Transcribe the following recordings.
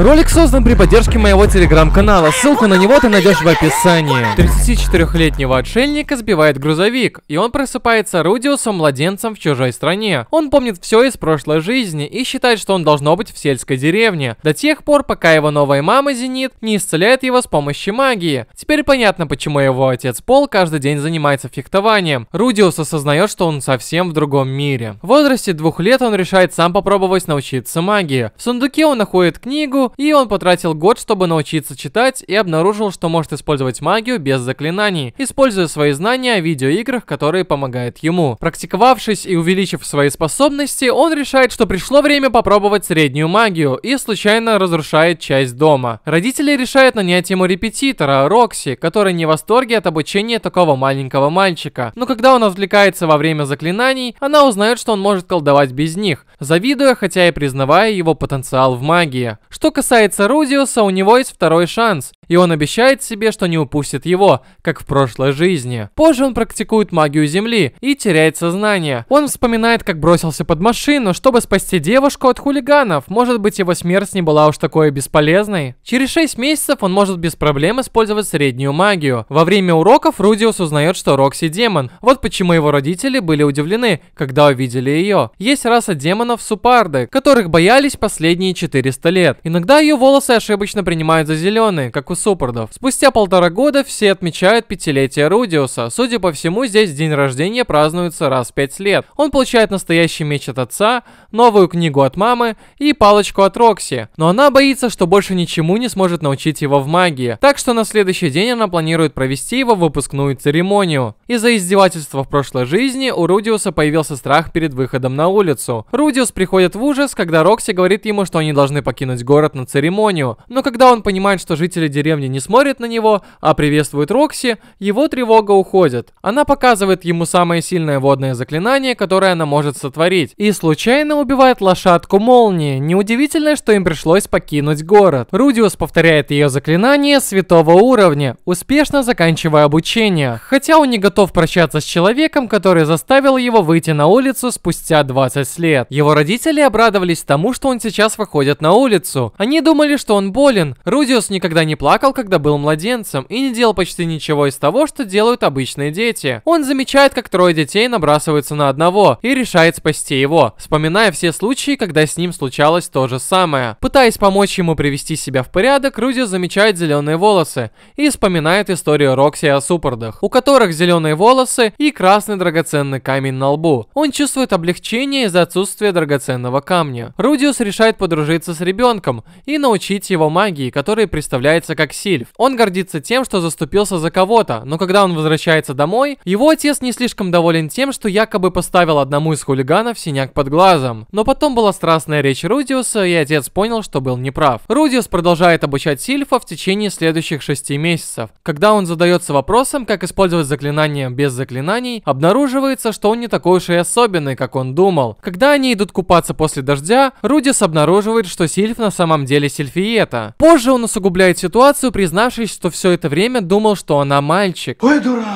Ролик создан при поддержке моего телеграм-канала, ссылку на него ты найдешь в описании. 34-летнего отшельника сбивает грузовик, и он просыпается Рудиусом младенцем в чужой стране. Он помнит все из прошлой жизни и считает, что он должно быть в сельской деревне, до тех пор, пока его новая мама Зенит не исцеляет его с помощью магии. Теперь понятно, почему его отец Пол каждый день занимается фехтованием. Рудиус осознает, что он совсем в другом мире. В возрасте 2 лет он решает сам попробовать научиться магии. В сундуке он находит книгу, и он потратил год, чтобы научиться читать, и обнаружил, что может использовать магию без заклинаний, используя свои знания о видеоиграх, которые помогают ему. Практиковавшись и увеличив свои способности, он решает, что пришло время попробовать среднюю магию, и случайно разрушает часть дома. Родители решают нанять ему репетитора, Рокси, который не в восторге от обучения такого маленького мальчика. Но когда он отвлекается во время заклинаний, она узнает, что он может колдовать без них, завидуя, хотя и признавая его потенциал в магии. Что касается Рудиуса, у него есть второй шанс, и он обещает себе, что не упустит его, как в прошлой жизни. Позже он практикует магию Земли и теряет сознание. Он вспоминает, как бросился под машину, чтобы спасти девушку от хулиганов. Может быть, его смерть не была уж такой бесполезной. Через 6 месяцев он может без проблем использовать среднюю магию. Во время уроков Рудиус узнает, что Рокси демон. Вот почему его родители были удивлены, когда увидели ее. Есть раса демонов Супарды, которых боялись последние 400 лет. Иногда ее волосы ошибочно принимают за зеленые, как у Супардов. Спустя 1,5 года все отмечают 5-летие Рудиуса. Судя по всему, здесь день рождения празднуется раз в 5 лет. Он получает настоящий меч от отца, новую книгу от мамы и палочку от Рокси. Но она боится, что больше ничему не сможет научить его в магии. Так что на следующий день она планирует провести его выпускную церемонию. Из-за издевательства в прошлой жизни у Рудиуса появился страх перед выходом на улицу. Рудиус приходит в ужас, когда Рокси говорит ему, что они должны покинуть город на церемонию. Но когда он понимает, что жители деревни не смотрят на него, а приветствуют Рокси, его тревога уходит. Она показывает ему самое сильное водное заклинание, которое она может сотворить, и случайно убивает лошадку молнии. Неудивительно, что им пришлось покинуть город. Рудиус повторяет ее заклинание святого уровня, успешно заканчивая обучение. Хотя он не готов прощаться с человеком, который заставил его выйти на улицу спустя 20 лет. Его родители обрадовались тому, что он сейчас выходит на улицу. Они думали, что он болен. Рудиус никогда не плакал, когда был младенцем, и не делал почти ничего из того, что делают обычные дети. Он замечает, как 3 детей набрасываются на одного, и решает спасти его, вспоминая все случаи, когда с ним случалось то же самое. Пытаясь помочь ему привести себя в порядок, Рудиус замечает зеленые волосы и вспоминает историю Рокси о Супардах, у которых зеленые волосы и красный драгоценный камень на лбу. Он чувствует облегчение из-за отсутствия драгоценного камня. Рудиус решает подружиться с ребенком и научить его магии, которая представляется как сильф. Он гордится тем, что заступился за кого-то, но когда он возвращается домой, его отец не слишком доволен тем, что якобы поставил одному из хулиганов синяк под глазом. Но потом была страстная речь Рудиуса, и отец понял, что был неправ. Рудиус продолжает обучать сильфа в течение следующих 6 месяцев. Когда он задается вопросом, как использовать заклинания без заклинаний, обнаруживается, что он не такой уж и особенный, как он думал. Когда они идут купаться после дождя, Рудиус обнаруживает, что сильф на самом деле сильфиета. Позже он усугубляет ситуацию, признавшись, что все это время думал, что она мальчик. Ой, дурак!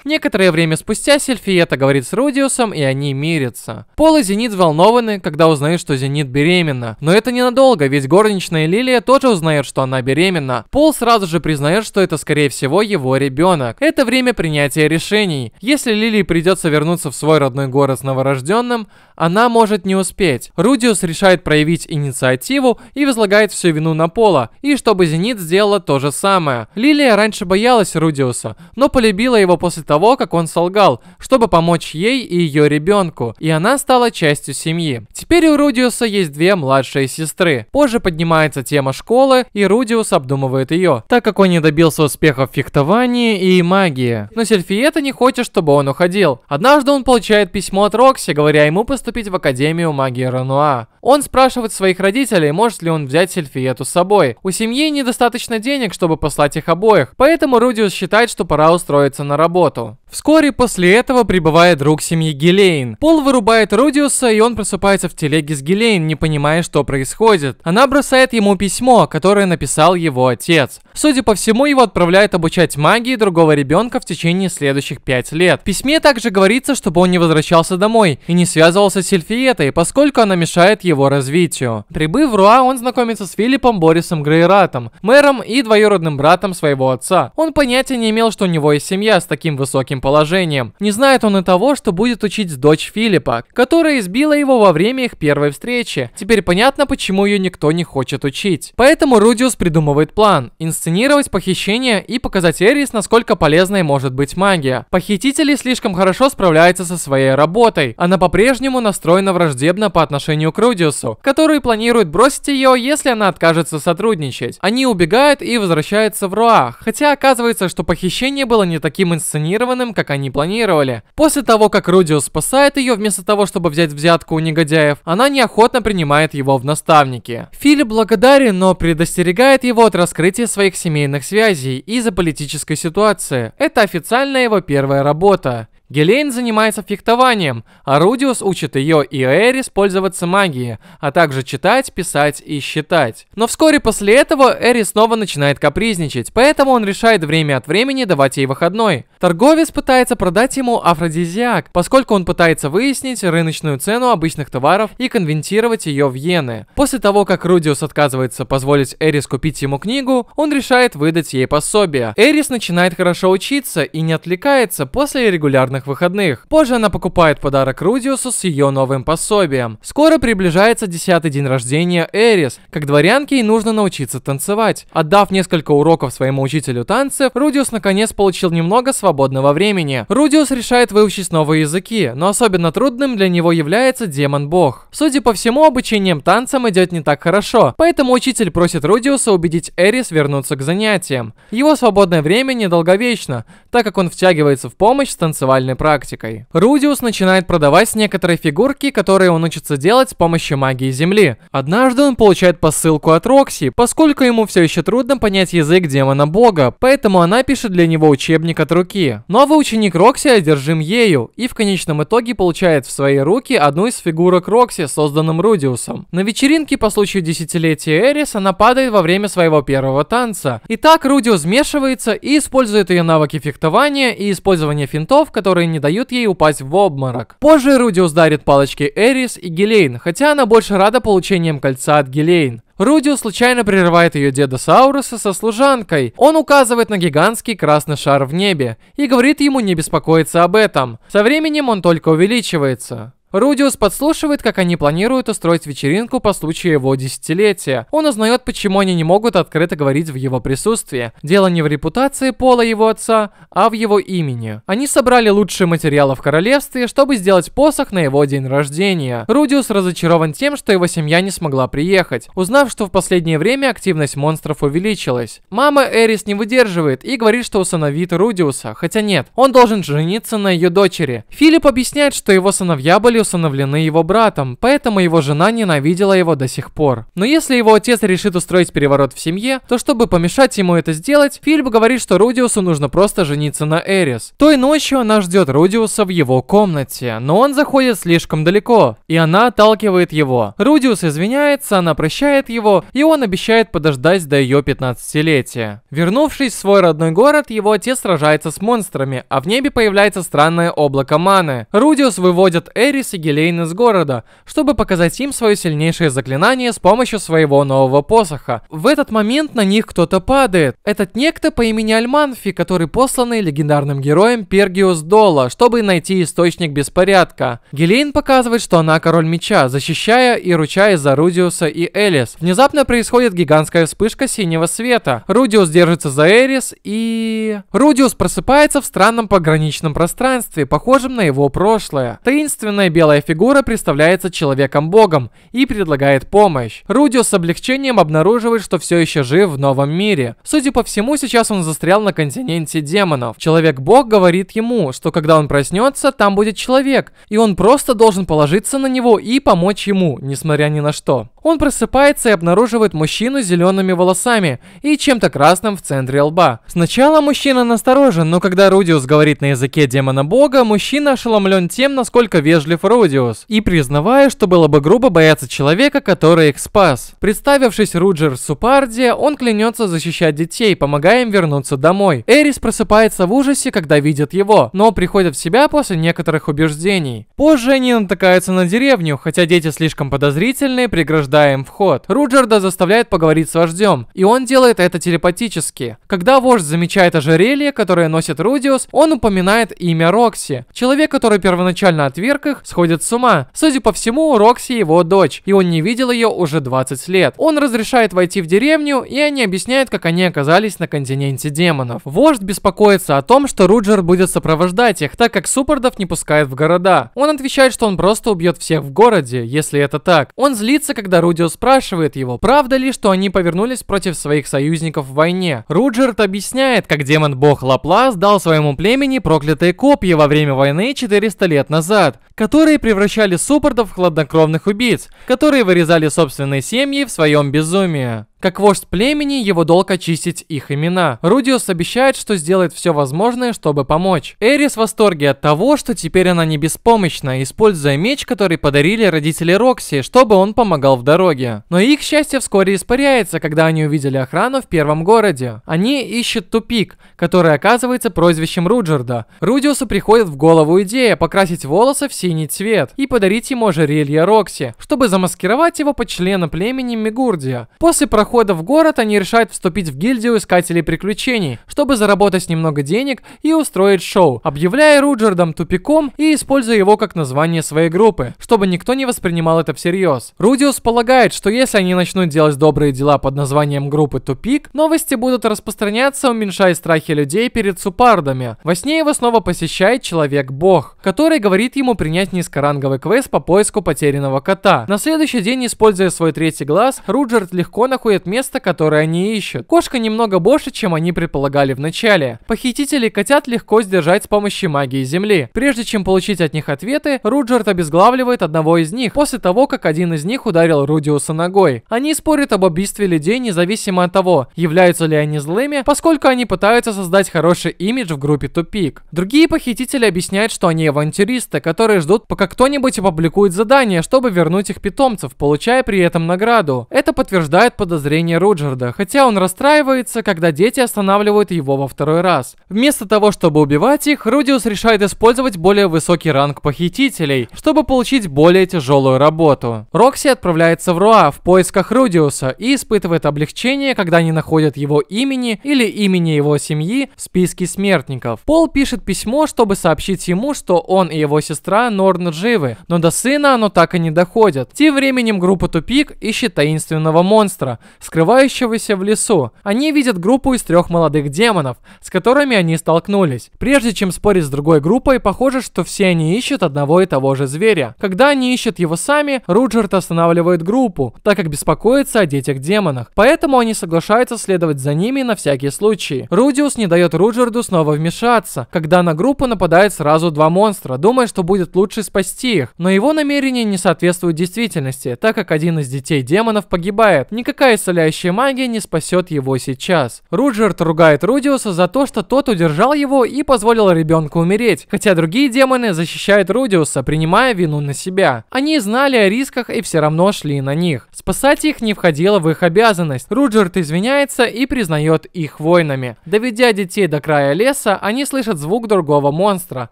Некоторое время спустя Сильфиета говорит с Рудиусом, и они мирятся. Пол и Зенит взволнованы, когда узнают, что Зенит беременна. Но это ненадолго, ведь горничная Лилия тоже узнает, что она беременна. Пол сразу же признает, что это скорее всего его ребенок. Это время принятия решений. Если Лилии придется вернуться в свой родной город с новорожденным, она может не успеть. Рудиус решает проявить инициативу и возлагает всю вину на Пола, и чтобы Зенит сделала то же самое. Лилия раньше боялась Рудиуса, но полюбила его после того, как он солгал, чтобы помочь ей и ее ребенку, и она стала частью семьи. Теперь у Рудиуса есть 2 младшие сестры. Позже поднимается тема школы, и Рудиус обдумывает ее, так как он не добился успеха в фехтовании и магии. Но Сильфиета не хочет, чтобы он уходил. Однажды он получает письмо от Рокси, говоря ему поступить в Академию магии Рануа. Он спрашивает своих родителей, может ли он взять Сильфиету с собой. У семьи недостаточно денег, чтобы послать их обоих, поэтому Рудиус считает, что пора устроиться на работу. Вскоре после этого прибывает друг семьи Гелейн. Пол вырубает Рудиуса, и он просыпается в телеге с Гелейн, не понимая, что происходит. Она бросает ему письмо, которое написал его отец. Судя по всему, его отправляют обучать магии другого ребенка в течение следующих 5 лет. В письме также говорится, чтобы он не возвращался домой и не связывался с Сильфиетой, поскольку она мешает его развитию. Прибыв в Руа, он знакомится с Филиппом Борисом Грейратом, мэром и двоюродным братом своего отца. Он понятия не имел, что у него есть семья с таким высоким положением. Не знает он и того, что будет учить дочь Филиппа, которая избила его во время их первой встречи. Теперь понятно, почему ее никто не хочет учить. Поэтому Рудиус придумывает план – инсценировать похищение и показать Эрис, насколько полезной может быть магия. Похитители слишком хорошо справляются со своей работой. Она по-прежнему настроена враждебно по отношению к Рудиусу, который планирует бросить ее, если она откажется сотрудничать. Они убегают и возвращаются в Руа, хотя оказывается, что похищение было не таким инсценированным, как они планировали. После того, как Рудиус спасает ее, вместо того, чтобы взять взятку у негодяев, она неохотно принимает его в наставники. Филипп благодарен, но предостерегает его от раскрытия своих семейных связей из-за политической ситуации. Это официально его первая работа. Гелейн занимается фехтованием, а Рудиус учит ее и Эрис пользоваться магией, а также читать, писать и считать. Но вскоре после этого Эрис снова начинает капризничать, поэтому он решает время от времени давать ей выходной. Торговец пытается продать ему афродизиак, поскольку он пытается выяснить рыночную цену обычных товаров и конвертировать ее в иены. После того, как Рудиус отказывается позволить Эрис купить ему книгу, он решает выдать ей пособие. Эрис начинает хорошо учиться и не отвлекается после регулярных выходных. Позже она покупает подарок Рудиусу с ее новым пособием. Скоро приближается 10-й день рождения Эрис. Как дворянке ей нужно научиться танцевать. Отдав несколько уроков своему учителю танцев, Рудиус наконец получил немного свободного времени. Рудиус решает выучить новые языки, но особенно трудным для него является демон-бог. Судя по всему, обучением танцам идет не так хорошо, поэтому учитель просит Рудиуса убедить Эрис вернуться к занятиям. Его свободное время недолговечно, так как он втягивается в помощь с танцевальной практикой. Рудиус начинает продавать некоторые фигурки, которые он учится делать с помощью магии Земли. Однажды он получает посылку от Рокси, поскольку ему все еще трудно понять язык демона-бога, поэтому она пишет для него учебник от руки. Новый ученик Рокси одержим ею и в конечном итоге получает в свои руки одну из фигурок Рокси, созданным Рудиусом. На вечеринке по случаю десятилетия Эрис она падает во время своего первого танца. Итак, Рудиус вмешивается и использует ее навыки фехтования и использования финтов, которые не дают ей упасть в обморок. Позже Рудиус дарит палочки Эрис и Гелейн, хотя она больше рада получением кольца от Гелейн. Рудиус случайно прерывает ее деда Сауруса со служанкой. Он указывает на гигантский красный шар в небе и говорит ему не беспокоиться об этом. Со временем он только увеличивается. Рудиус подслушивает, как они планируют устроить вечеринку по случаю его десятилетия. Он узнает, почему они не могут открыто говорить в его присутствии. Дело не в репутации Пола, его отца, а в его имени. Они собрали лучшие материалы в королевстве, чтобы сделать посох на его день рождения. Рудиус разочарован тем, что его семья не смогла приехать, узнав, что в последнее время активность монстров увеличилась. Мама Эрис не выдерживает и говорит, что усыновит Рудиуса, хотя нет, он должен жениться на ее дочери. Филипп объясняет, что его сыновья были усыновлены его братом, поэтому его жена ненавидела его до сих пор. Но если его отец решит устроить переворот в семье, то чтобы помешать ему это сделать, Филипп говорит, что Рудиусу нужно просто жениться на Эрис. Той ночью она ждет Рудиуса в его комнате, но он заходит слишком далеко, и она отталкивает его. Рудиус извиняется, она прощает его, и он обещает подождать до ее 15-летия. Вернувшись в свой родной город, его отец сражается с монстрами, а в небе появляется странное облако маны. Рудиус выводит Эрис и Гелейн из города, чтобы показать им свое сильнейшее заклинание с помощью своего нового посоха. В этот момент на них кто-то падает. Этот некто по имени Альманфи, который посланный легендарным героем Пергиус Дола, чтобы найти источник беспорядка. Гелейн показывает, что она король меча, защищая и ручаясь за Рудиуса и Элис. Внезапно происходит гигантская вспышка синего света. Рудиус держится за Эрис и... Рудиус просыпается в странном пограничном пространстве, похожем на его прошлое. Таинственная белая фигура представляется человеком-богом и предлагает помощь. Рудиус с облегчением обнаруживает, что все еще жив в новом мире. Судя по всему, сейчас он застрял на континенте демонов. Человек-бог говорит ему, что когда он проснется, там будет человек, и он просто должен положиться на него и помочь ему, несмотря ни на что. Он просыпается и обнаруживает мужчину с зелеными волосами и чем-то красным в центре лба. Сначала мужчина насторожен, но когда Рудиус говорит на языке демона бога, мужчина ошеломлен тем, насколько вежлив Рудиус, и признавая, что было бы грубо бояться человека, который их спас. Представившись Руджер Супарди, он клянется защищать детей, помогая им вернуться домой. Эрис просыпается в ужасе, когда видит его, но приходит в себя после некоторых убеждений. Позже они натыкаются на деревню, хотя дети слишком подозрительные, преграждая им вход. Руджерда заставляет поговорить с вождем, и он делает это телепатически. Когда вождь замечает ожерелье, которое носит Рудиус, он упоминает имя Рокси. Человек, который первоначально отверг их, сходит с ума. Судя по всему, Рокси его дочь, и он не видел ее уже 20 лет. Он разрешает войти в деревню, и они объясняют, как они оказались на континенте демонов. Вождь беспокоится о том, что Руджер будет сопровождать их, так как суппордов не пускают в города. Он отвечает, что он просто убьет всех в городе, если это так. Он злится, когда Рудиус спрашивает его, правда ли, что они повернулись против своих союзников в войне. Руджерд объясняет, как демон-бог Лаплас дал своему племени проклятые копья во время войны 400 лет назад, которые превращали суппордов в хладнокровных убийц, которые вырезали собственные семьи в своем безумии. Как вождь племени, его долг очистить их имена. Рудиус обещает, что сделает все возможное, чтобы помочь. Эрис в восторге от того, что теперь она не беспомощна, используя меч, который подарили родители Рокси, чтобы он помогал в дороге. Но их счастье вскоре испаряется, когда они увидели охрану в первом городе. Они ищут тупик, который оказывается прозвищем Руджерда. Рудиусу приходит в голову идея покрасить волосы в синий цвет и подарить ему ожерелье Рокси, чтобы замаскировать его под члена племени Мигурдия. После прохода в город они решают вступить в гильдию искателей приключений, чтобы заработать немного денег и устроить шоу, объявляя Руджердом тупиком и используя его как название своей группы, чтобы никто не воспринимал это всерьез. Рудиус полагает, что если они начнут делать добрые дела под названием группы Тупик, новости будут распространяться, уменьшая страхи людей перед суппардами. Во сне его снова посещает Человек-бог, который говорит ему принять низкоранговый квест по поиску потерянного кота. На следующий день, используя свой третий глаз, Руджерд легко находит место, которое они ищут. Кошка немного больше, чем они предполагали в начале. Похитители котят легко сдержать с помощью магии земли. Прежде чем получить от них ответы, Руджерд обезглавливает одного из них, после того, как один из них ударил Рудиуса ногой. Они спорят об убийстве людей, независимо от того, являются ли они злыми, поскольку они пытаются создать хороший имидж в группе Тупик. Другие похитители объясняют, что они авантюристы, которые ждут, пока кто-нибудь опубликует задание, чтобы вернуть их питомцев, получая при этом награду. Это подтверждает подозрение Руджерда, хотя он расстраивается, когда дети останавливают его во второй раз. Вместо того, чтобы убивать их, Рудиус решает использовать более высокий ранг похитителей, чтобы получить более тяжелую работу. Рокси отправляется в Руа в поисках Рудиуса и испытывает облегчение, когда они находят его имени или имени его семьи в списке смертников. Пол пишет письмо, чтобы сообщить ему, что он и его сестра Норн живы, но до сына оно так и не доходит. Тем временем группа Тупик ищет таинственного монстра, скрывающегося в лесу. Они видят группу из 3 молодых демонов, с которыми они столкнулись. Прежде чем спорить с другой группой, похоже, что все они ищут одного и того же зверя. Когда они ищут его сами, Руджерд останавливает группу, так как беспокоится о детях-демонах. Поэтому они соглашаются следовать за ними на всякий случай. Рудиус не дает Руджерду снова вмешаться, когда на группу нападают сразу 2 монстра, думая, что будет лучше спасти их. Но его намерения не соответствуют действительности, так как один из детей демонов погибает. Никакая исцеляющая магия не спасет его сейчас. Руджерд ругает Рудиуса за то, что тот удержал его и позволил ребенку умереть, хотя другие демоны защищают Рудиуса, принимая вину на себя. Они знали о рисках и все равно шли на них. Спасать их не входило в их обязанность. Руджерд извиняется и признает их воинами. Доведя детей до края леса, они слышат звук другого монстра,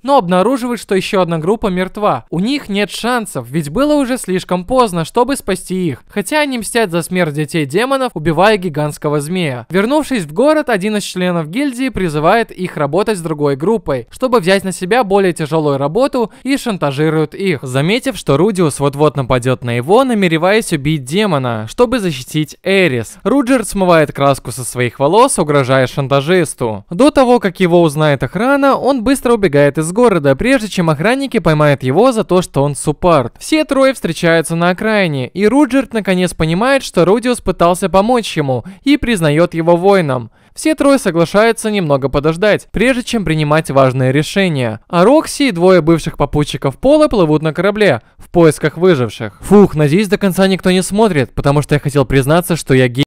но обнаруживают, что еще одна группа мертва. У них нет шансов, ведь было уже слишком поздно, чтобы спасти их, хотя они мстят за смерть детей демонов, убивая гигантского змея. Вернувшись в город, один из членов гильдии призывает их работать с другой группой, чтобы взять на себя более тяжелую работу, и шантажирует их. Заметив, что Рудиус вот-вот нападет на его, намереваясь убить демона, чтобы защитить Эрис, Руджерд смывает краску со своих волос, угрожая шантажисту. До того, как его узнает охрана, он быстро убегает из города, прежде чем охранники поймают его за то, что он суппорт. Все трое встречаются на окраине, и Руджерд наконец понимает, что Рудиус пытался помочь ему и признает его воином. Все трое соглашаются немного подождать, прежде чем принимать важные решения. А Рокси и двое бывших попутчиков Пола плывут на корабле в поисках выживших. Фух, надеюсь, до конца никто не смотрит, потому что я хотел признаться, что я гей.